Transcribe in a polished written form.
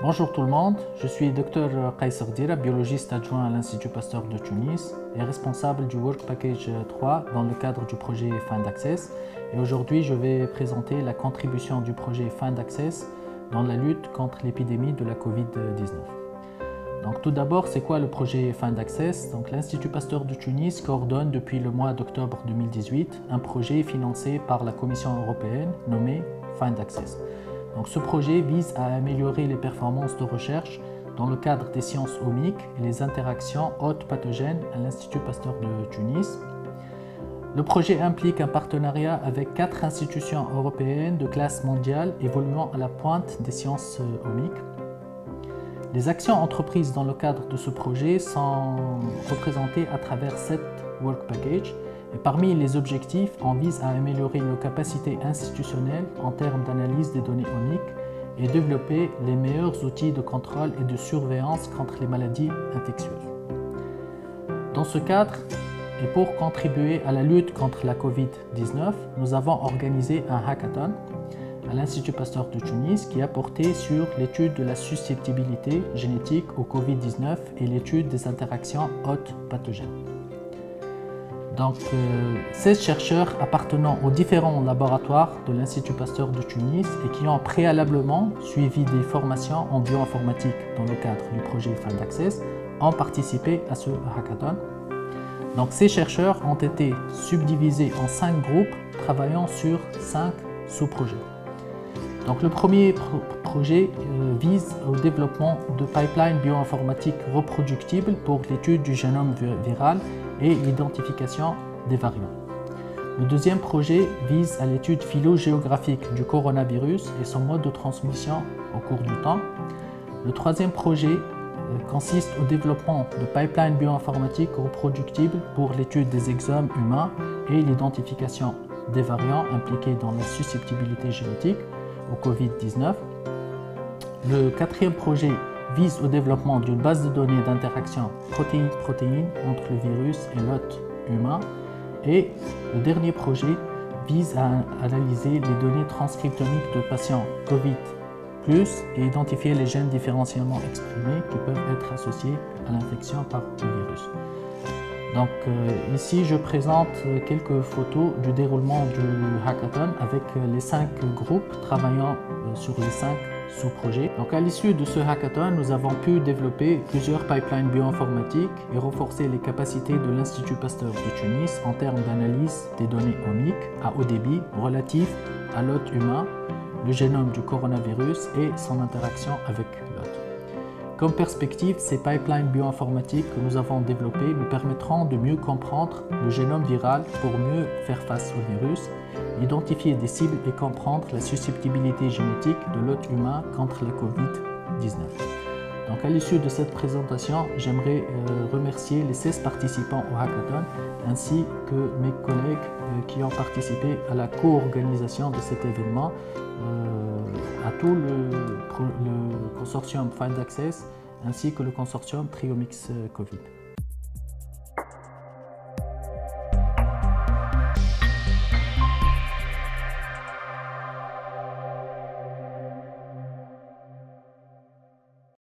Bonjour tout le monde, je suis Dr Kayser Dira, biologiste adjoint à l'Institut Pasteur de Tunis et responsable du Work Package 3 dans le cadre du projet Find Access. Et aujourd'hui, je vais présenter la contribution du projet Find Access dans la lutte contre l'épidémie de la Covid-19. Donc, tout d'abord, c'est quoi le projet Find Access? L'Institut Pasteur de Tunis coordonne depuis le mois d'octobre 2018 un projet financé par la Commission européenne nommé Find Access. Ce projet vise à améliorer les performances de recherche dans le cadre des sciences omiques et les interactions hôtes pathogènes à l'Institut Pasteur de Tunis. Le projet implique un partenariat avec 4 institutions européennes de classe mondiale évoluant à la pointe des sciences omiques. Les actions entreprises dans le cadre de ce projet sont représentées à travers 7 Work Packages. Et parmi les objectifs, on vise à améliorer nos capacités institutionnelles en termes d'analyse des données omiques et développer les meilleurs outils de contrôle et de surveillance contre les maladies infectieuses. Dans ce cadre, et pour contribuer à la lutte contre la Covid-19, nous avons organisé un hackathon à l'Institut Pasteur de Tunis qui a porté sur l'étude de la susceptibilité génétique au Covid-19 et l'étude des interactions hôtes pathogènes. 16 chercheurs appartenant aux différents laboratoires de l'Institut Pasteur de Tunis et qui ont préalablement suivi des formations en bioinformatique dans le cadre du projet Find Access ont participé à ce hackathon. Ces chercheurs ont été subdivisés en 5 groupes travaillant sur 5 sous-projets. Le premier projet vise au développement de pipelines bioinformatiques reproductibles pour l'étude du génome viral et l'identification des variants. Le deuxième projet vise à l'étude phylogéographique du coronavirus et son mode de transmission au cours du temps. Le troisième projet consiste au développement de pipelines bioinformatiques reproductibles pour l'étude des exomes humains et l'identification des variants impliqués dans la susceptibilité génétique au Covid-19. Le quatrième projet vise au développement d'une base de données d'interaction protéine-protéine entre le virus et l'hôte humain. Et le dernier projet vise à analyser les données transcriptomiques de patients Covid+ et identifier les gènes différentiellement exprimés qui peuvent être associés à l'infection par le virus. Ici, je présente quelques photos du déroulement du hackathon avec les 5 groupes travaillant sur les 5 sous-projets. À l'issue de ce hackathon, nous avons pu développer plusieurs pipelines bioinformatiques et renforcer les capacités de l'Institut Pasteur de Tunis en termes d'analyse des données omiques à haut débit relatives à l'hôte humain, le génome du coronavirus et son interaction avec l'hôte. Comme perspective, ces pipelines bioinformatiques que nous avons développés nous permettront de mieux comprendre le génome viral pour mieux faire face au virus, identifier des cibles et comprendre la susceptibilité génétique de l'hôte humain contre la Covid-19. À l'issue de cette présentation, j'aimerais remercier les 16 participants au hackathon ainsi que mes collègues qui ont participé à la co-organisation de cet événement, à tout le consortium Find Access ainsi que le consortium Triomix Covid.